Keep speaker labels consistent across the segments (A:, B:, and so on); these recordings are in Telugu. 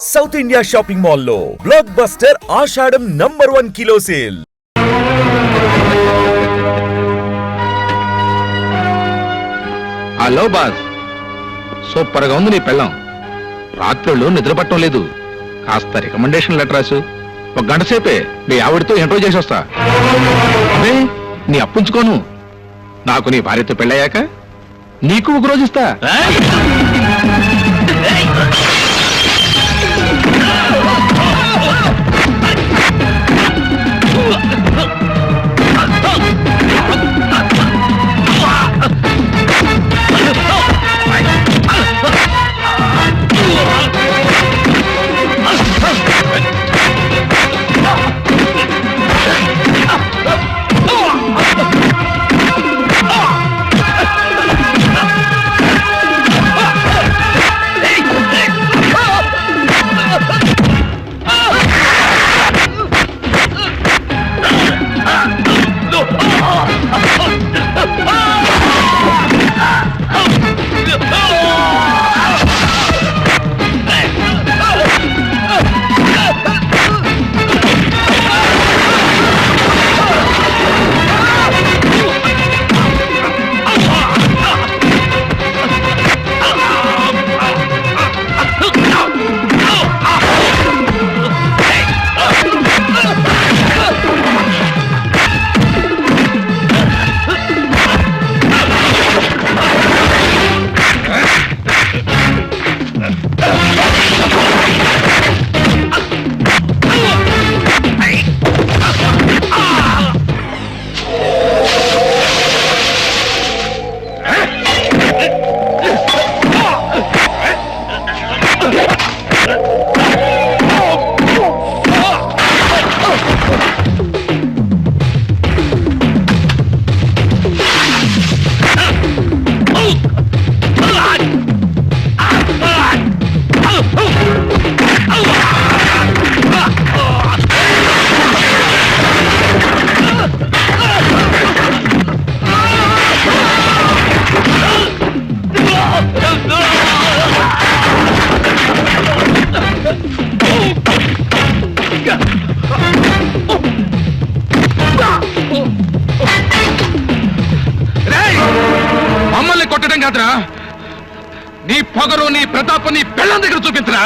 A: సౌత్ ఇండియా షాపింగ్ మాల్ లో block buster Ashadham number 1 kilo sale.
B: Hello boss, super గా ఉంది నీ పెళ్ళం. రాత్రుళ్ళు నిద్ర పట్టడం లేదు. కాస్త రికమెండేషన్ లెటర్ రాసు. ఒక గంట సేపే మీ ఆవిడతో ఇంటర్వ్యూ చేసి వస్తా. అదే నీ అప్పుంచుకోను. నాకు నీ భార్యతో పెళ్ళయ్యాక నీకు ఒక రోజు ఇస్తా. మమ్మల్ని కొట్టడం కాదురా, నీ పొగరు నీ ప్రతాపం నీ పెళ్ళం దగ్గర చూపించరా.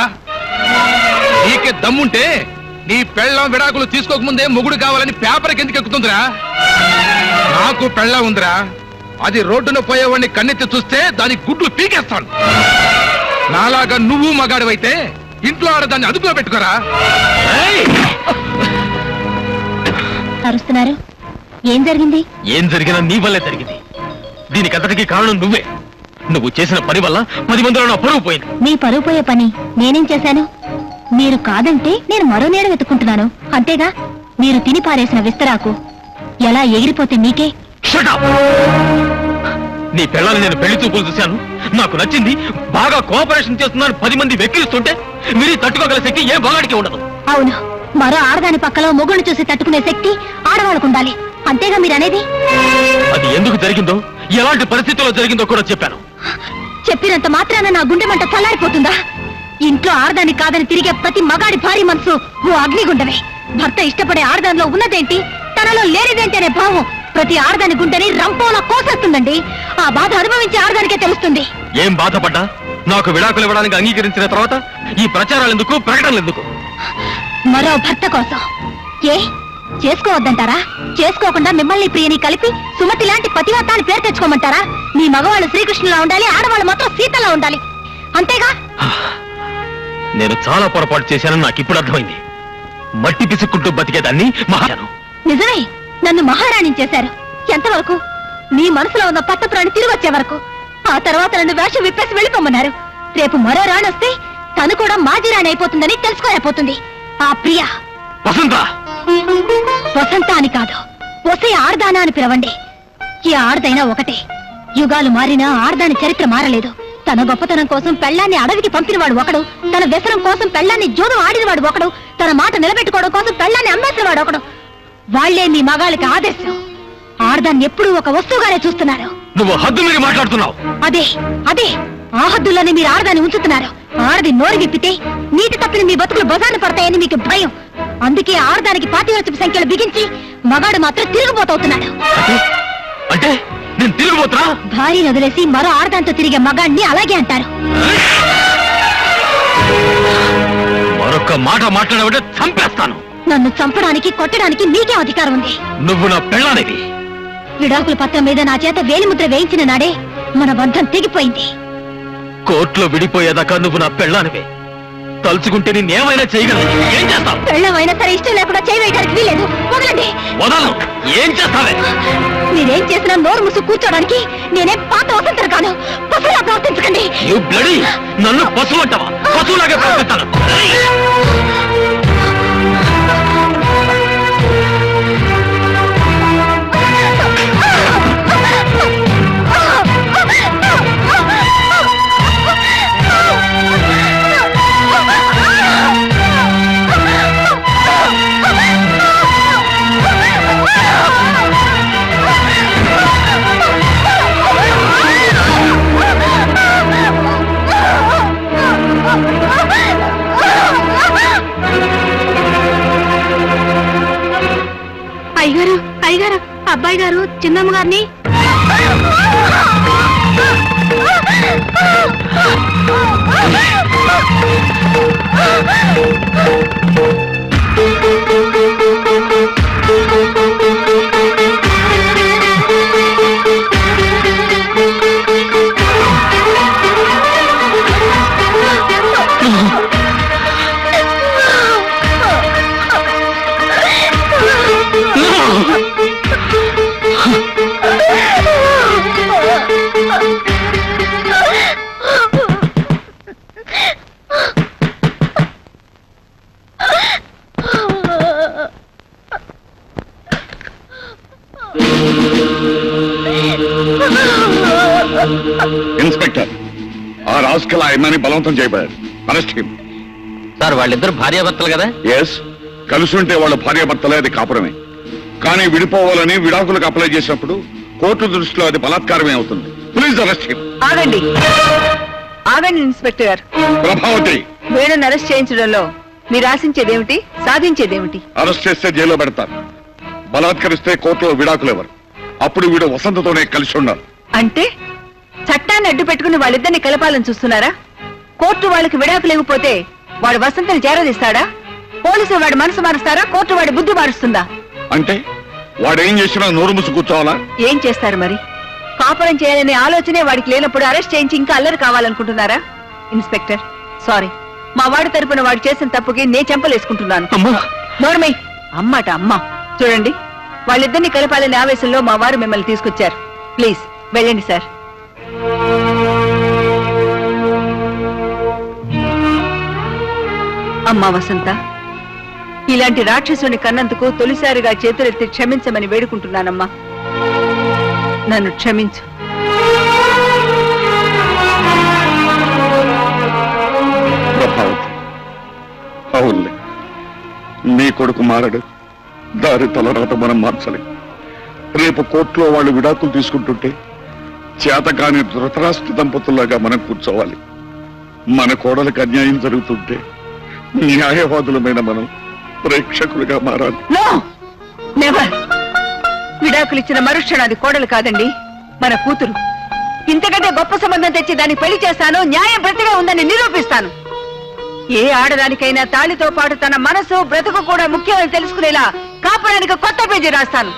B: నీకే దమ్ముంటే నీ పెళ్ళం విడాకులు తీసుకోకముందే మొగుడు కావాలని పేపర్కి ఎందుకు ఎక్కుతుందిరా? నాకు పెళ్ళం ఉందిరా, అది రోడ్డున పోయేవాడిని కన్నెత్తి చూస్తే దాని గుడ్లు పీకేస్తాను. నాలాగా నువ్వు మగాడివైతే ఇంట్లో ఆడదాన్ని అదుపులో పెట్టుకోరా.
C: అరుస్తున్నారు, ఏం జరిగింది?
D: ఏం జరిగినా నీ వల్లే జరిగింది. దీనికంతటికీ కారణం నువ్వే. నువ్వు చేసిన పని వల్ల 10 మందిలో నా పరువు పోయింది.
C: మీ పరువు పోయే పని నేనేం చేశాను? మీరు కాదంటే నేను మరో నీడ వెతుక్కుంటున్నాను అంతేగా. మీరు తిని పారేసిన విస్తరాకు ఎలా ఎగిరిపోతే మీకే.
D: Shut up! నీ పిల్లల్ని నేను పెళ్లి చూపులు చూశాను, నాకు నచ్చింది, బాగా కోఆపరేషన్ చేస్తున్నాను 10 మంది వెక్కిరిస్తుంటే మీరు తట్టుకోగల శక్తి ఏ బాగాడికి ఉండదు.
C: అవును, మరో ఆడదాని పక్కలో మొగుడు చూసి తట్టుకునే శక్తి ఆడవాళ్ళకు ఉండాలి అంతేగా మీరనేది.
D: అది ఎందుకు జరిగిందో, ఎలాంటి పరిస్థితుల్లో జరిగిందో కూడా చెప్పాను.
C: చెప్పినంత మాత్రాన నా గుండె మంట చల్లారిపోతుందా? ఇంట్లో ఆడదాని కాదని తిరిగే ప్రతి మగాడి భారీ మనసు ఓ అగ్నిగుండమే. భర్త ఇష్టపడే ఆడదానిలో ఉన్నదేంటి, తనలో లేనిదేంటి అనే భావం ప్రతి ఆడదాని గుండెని రంపోలా కోసేస్తుందండి. ఆ బాధ అనుభవించే ఆడదానికే తెలుస్తుంది.
D: ఏం బాధపడ్డా నాకు విడాకులు ఇవ్వడానికి అంగీకరించిన తర్వాత ఈ ప్రచారాలు ఎందుకు, ప్రకటనలు ఎందుకు?
C: మరో భర్త కోసం. ఏ చేసుకోవద్దంటారా? చేసుకోకుండా మిమ్మల్ని ప్రియని కలిపి సుమతి లాంటి పతివ్రతాన్ని పేరు తెచ్చుకోమంటారా? మీ మగవాళ్ళు శ్రీకృష్ణులా ఉండాలి, ఆడవాళ్ళు మాత్రం సీతలా ఉండాలి అంతేగా.
D: నేను చాలా పొరపాటు చేశానని నాకు ఇప్పుడు అర్థమైంది. మట్టి పిసుక్కుంటూ బతికేదాన్ని మహారాను.
C: నిజమే, నన్ను మహారాణి చేశారు. ఎంతవరకు? మీ మనసులో ఉన్న పట్టపురాణి తిరిగి వచ్చే వరకు. ఆ తర్వాత నన్ను వేషం విప్పేసి వెళ్ళిపోమన్నారు. రేపు మరో రాణి వస్తే తను కూడా మాజీ రాణి అయిపోతుందని తెలుసుకోలేకపోతుంది ఆ ప్రియ.
D: వసంత
C: వసంత అని కాదు, వసే ఆర్దానా అని పిలవండి. ఈ ఆర్దైనా ఒకటే. యుగాలు మారినా ఆర్దాని చరిత్ర మారలేదు. తన గొప్పతనం కోసం పెళ్లాన్ని అడవికి పంపినవాడు ఒకడు, తన వ్యసనం కోసం పెళ్లాన్ని జోదం ఆడినవాడు ఒకడు, తన మాట నిలబెట్టుకోవడం కోసం పెళ్లాన్ని అమ్మేసినవాడు ఒకడు. వాళ్లే మీ మగాళ్ళకి ఆదర్శం. ఆర్దాన్ని ఎప్పుడూ ఒక వస్తువుగానే చూస్తున్నారు.
D: నువ్వు హద్దు మీరి మాట్లాడుతున్నావు.
C: అదే అదే ఆ హద్దుల్లోనే మీరు ఆడదాన్ని ఉంచుతున్నారు. ఆడది నోరు విప్పితే నీతి తప్పిన మీ బతుకులు బజార్లు పడతాయని మీకు భయం. అందుకే ఆడదానికి పాతివ్రత్యపు సంఖ్యలు బిగించి మగాడు మాత్రం తిరుగుబోతవుతున్నాడు.
D: అంటే నేను తిరిగిపోతున్నా?
C: భార్యను వదిలేసి మరో ఆడదాంతో తిరిగే మగాడిని అలాగే అంటారు.
D: మరొక్క మాట మాట్లాడబట్టే చంపేస్తాను.
C: నన్ను చంపడానికి కొట్టడానికి మీకే అధికారం ఉంది.
D: నువ్వు నా పెళ్ళానివి.
C: విడాకుల పత్రం మీద నా చేత వేలిముద్ర వేయించిన నాడే మన బంధం తెగిపోయింది.
D: కోర్టులో విడిపోయేదాకా నువ్వు నా పెళ్ళానివి. తలుచుకుంటే నేనేమైనా చేయగలను. ఏం చేస్తావు?
C: పెళ్ళమైనా సరే ఇష్టం లేకుండా చేయవేయడానికి వీలేదు. వదలండి.
D: వదలను. ఏం చేస్తావే?
C: మీరేం చేసినా నోరు ముసు కూర్చోడానికి నేనే పాత వసంతరు కాను. పశువులా ప్రవర్తించకండి.
D: You bloody! నన్ను పశువు అంటావా? పశువులాగా ప్రవర్తిస్తాను.
C: అయ్యగారు, అయ్యగారు, అబ్బాయి గారు చిన్నమ్మ గారిని.
E: ఇన్స్పెక్టర్, ఆ రాస్కల్ ఆ అమ్మాయిని బలవంతం చేయబడ్డాడు. Arrest him.
D: సార్ వాళ్ళిద్దరు భార్యాభర్తలు కదా?
E: ఎస్, కలిసి ఉంటే వాళ్ళ భార్యాభర్తలే, అది కాపురమే. కానీ విడిపోవాలని విడాకులకు అప్లై చేసినప్పుడు కోర్టు దృష్టిలో అది బలాత్కారమే అవుతుంది. Please arrest him.
F: ఆగండి, ఆగండి ఇన్స్పెక్టర్ గారు.
E: ప్రభావతి,
F: వీళ్ళని అరెస్ట్ చేయించడంలో మీరు ఆశించేదేమిటి, సాధించేదేమిటి?
E: అరెస్ట్ చేస్తే జైల్లో పెడతారు. బలాత్కరిస్తే కోర్టులో విడాకులు ఎవరు. అప్పుడు వీడు వసంతతోనే కలిసి ఉండాలి.
F: అంటే చట్టాన్ని అడ్డు పెట్టుకుని వాళ్ళిద్దరిని కలపాలని చూస్తున్నారా? కోర్టు వాళ్ళకి విడాకులు ఇవ్వకపోతే వాడు వసంతని చేరదీస్తాడా? పోలీసులు వాడి మనసు మారుస్తారా? కోర్టు వాడి బుద్ధి మారుస్తుందా?
E: అంటే వాడేం చేసినా నోరు ముసు కూర్చోవాలా?
F: ఏం చేస్తారు మరి? కాపురం చేయాలనే ఆలోచనే వాడికి లేనప్పుడు అరెస్ట్ చేయించి ఇంకా అల్లరి కావాలనుకుంటున్నారా? ఇన్స్పెక్టర్, సారీ, మా వాడి తరపున వాడు చేసిన తప్పుకి నేను చెంపలేసుకుంటున్నాను. నోర్మై, అమ్మాట అమ్మ. చూడండి, వాళ్ళిద్దరిని కలపాలనే ఆవేశంలో మా వారు మిమ్మల్ని తీసుకొచ్చారు. ప్లీజ్ వెళ్ళండి సార్. అమ్మా వసంత, ఇలాంటి రాక్షసుని కన్నందుకు తొలిసారిగా చేతులెత్తి క్షమించమని వేడుకుంటున్నానమ్మా. నన్ను క్షమించు.
E: ప్రభావతి, అవునులే, నీ కొడుకు మారడు. దారి తలరాత మనం మార్చలే. రేపు కోర్టులో వాళ్ళు విడాకులు తీసుకుంటుంటే చేతకాని ధృతరాష్ట్ర దంపతుల్లాగా మనం కూర్చోవాలి. మన కోడలకు అన్యాయం జరుగుతుంటే న్యాయవాదులమైన మనం ప్రేక్షకులుగా మారాలి.
F: No, never. విడాకులు ఇచ్చిన మరుక్షణ అది కోడలు కాదండి, మన కూతురు. ఇంతకంటే గొప్ప సంబంధం తెచ్చి దాన్ని పెళ్లి చేస్తాను, న్యాయం ప్రతిగా ఉందని నిరూపిస్తాను. ఏ ఆడదానికైనా తాళితో పాటు తన మనసు బ్రతుకు కూడా ముఖ్యమని తెలుసుకునేలా కాపురానికి కొత్త పేజీ రాస్తాను.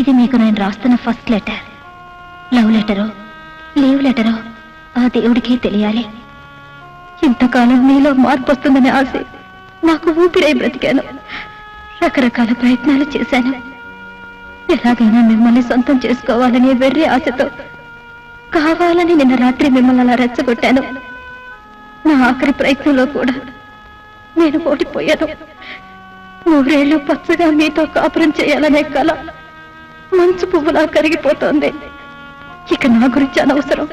C: ఇది మీకు నేను రాస్తున్న ఫస్ట్ లెటర్. లవ్ లెటరో లీవ్ లెటరో ఆ దేవుడికే తెలియాలి. ఇంతకాలం మీలో మార్పు వస్తుందనే ఆశ నాకు ఊపిరై బ్రతికాను. రకరకాల ప్రయత్నాలు చేశాను. ఎలాగైనా మిమ్మల్ని సొంతం చేసుకోవాలనే వెర్రి ఆశతో కావాలని నిన్న రాత్రి మిమ్మల్ని అలా రెచ్చగొట్టాను. నా ఆఖరి ప్రయత్నంలో కూడా నేను ఓడిపోయాను. 100 ఏళ్ళు పచ్చగా మీతో కాపురం చేయాలనే కల మంచు పువ్వులా కరిగిపోతోంది. ఇక నా గురించి అనవసరం.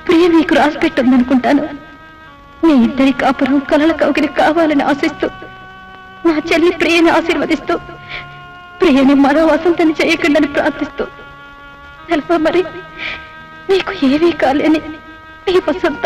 C: ప్రియ మీకు రాసి పెట్టుందనుకుంటాను. మీ ఇద్దరి కాపురం కలల కౌగిలి కావాలని ఆశిస్తూ నా చెల్లి ప్రియని ఆశీర్వదిస్తూ ప్రియని మరో వసంతని చేయకుండాని ప్రార్థిస్తూ తెలుపా మరి మీకు ఏమీ కాలేని మీ వసంత.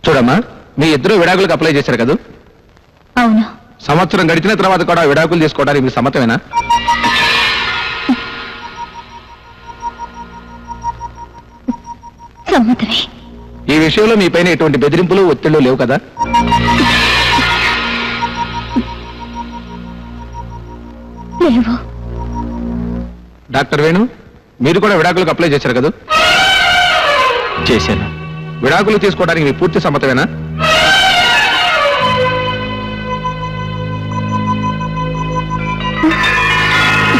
B: చూడమ్మా, మీ ఇద్దరు విడాకులకు అప్లై చేశారు కదా?
C: అవును.
B: సంవత్సరం గడిచిన తర్వాత కూడా విడాకులు తీసుకోవడానికి మీకు సమ్మతమేనా?
C: సమ్మతమే.
B: ఈ విషయంలో మీ పైన ఎటువంటి బెదిరింపులు ఒత్తిళ్లు లేవు కదా?
C: లేవు.
B: డాక్టర్ వేణు, మీరు కూడా విడాకులకు అప్లై చేశారు కదా?
D: చేశాను.
B: విడాకులు తీసుకోవడానికి మీ పూర్తి సమ్మతమేనా?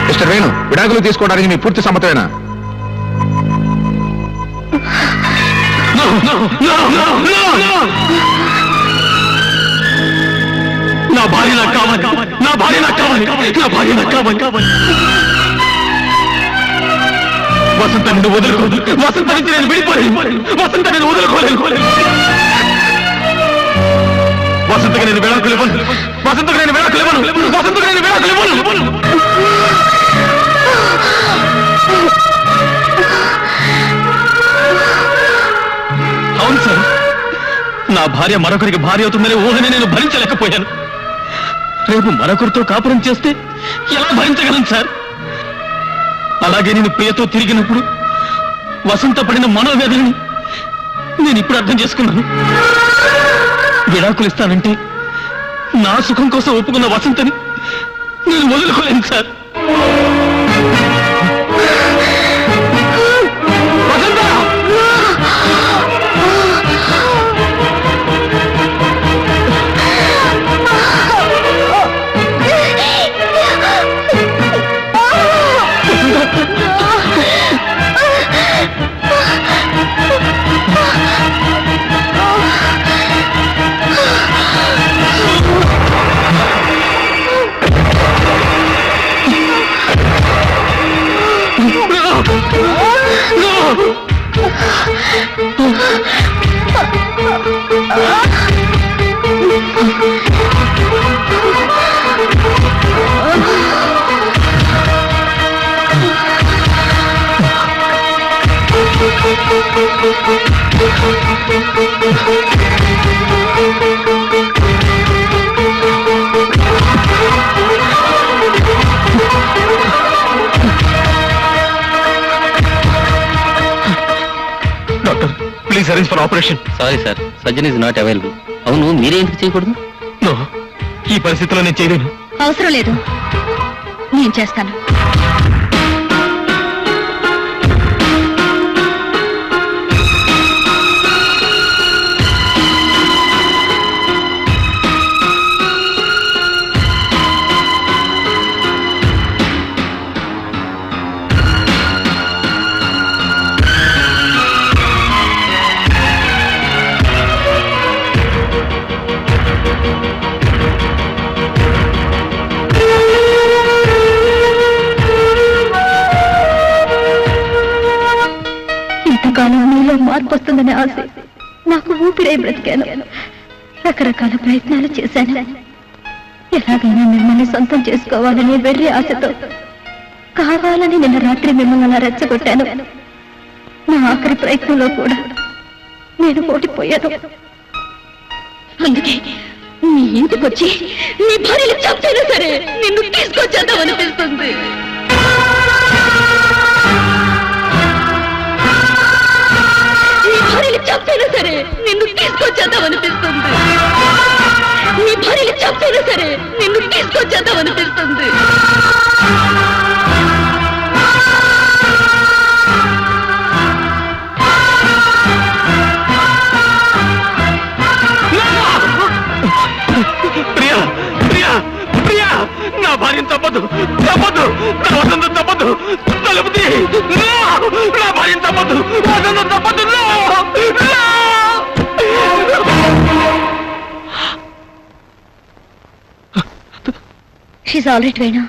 B: మిస్టర్ వేణు, విడాకులు తీసుకోవడానికి మీ పూర్తి సమ్మతమేనా?
D: నా భార్య నాకు కావాలి, నా భార్య నాకు కావాలి, నా భార్య నాకు కావాలి. వసంత నిన్ను వదులుకోదు, వసంత నుంచి నేను విడిపోలేను, వసంత నేను వదులుకోలేను. వసంతకి నేను విడాకులు ఇవ్వను, వసంతకు నేను విడాకులు ఇవ్వను, వసంతకు నేను విడాకులు ఇవ్వను. అవును సార్, నా భార్య మరొకరికి భార్య అవుతుందనే ఊహని నేను భరించలేకపోయాను. రేపు మరొకరితో కాపురం చేస్తే ఎలా భరించగలను సార్? అలాగే నేను ప్రియతో తిరిగినప్పుడు వసంత పడిన మనోవేదనని నేను ఇప్పుడు అర్థం చేసుకున్నాను. విడాకులు ఇస్తానంటే నా సుఖం కోసం ఒప్పుకున్న వసంతని నేను వదులుకోలేను sir. Vasantha! Please arrange for operation.
G: Sorry sir, surgeon is not available. అవును, మీరే ఎందుకు చేయకూడదు?
D: నో, ఈ పరిస్థితిలో నేను చేయలేను.
C: అవసరం లేదు, నేను చేస్తాను. ఇంతకాలం నీలో మార్పు వస్తుందనే ఆశ నాకు ఊపిరై బ్రతికాను. రకరకాల ప్రయత్నాలు చేశాను. ఎలాగైనా మిమ్మల్ని సొంతం చేసుకోవాలని వెర్రి ఆశతో కావాలని నిన్న రాత్రి మిమ్మల్ని అలా రెచ్చగొట్టాను. నా ఆఖరి ప్రయత్నంలో కూడా నేను ఓడిపోయాను. అందుకే నీ ఇంటికొచ్చి నీ భార్యలు చంపైనా సరే నిన్ను తీసుకొచ్చేద్దామనిపిస్తుంది. నీ భార్యలు చంపైనా సరే నిన్ను తీసుకొచ్చేద్దామనిపిస్తుంది. నీ భార్యలు చంపైనా సరే నిన్ను తీసుకొచ్చేద్దామనిపిస్తుంది.
D: ప్రియా, ప్రియా, ప్రియా, నా భార్యను తప్పదు, తప్పదు, నా వసంతం తప్పదు, తలుపు తీ. No! నా భార్యను తప్పదు, వసంతం తప్పదు. No! No!
C: She's all right, Venu.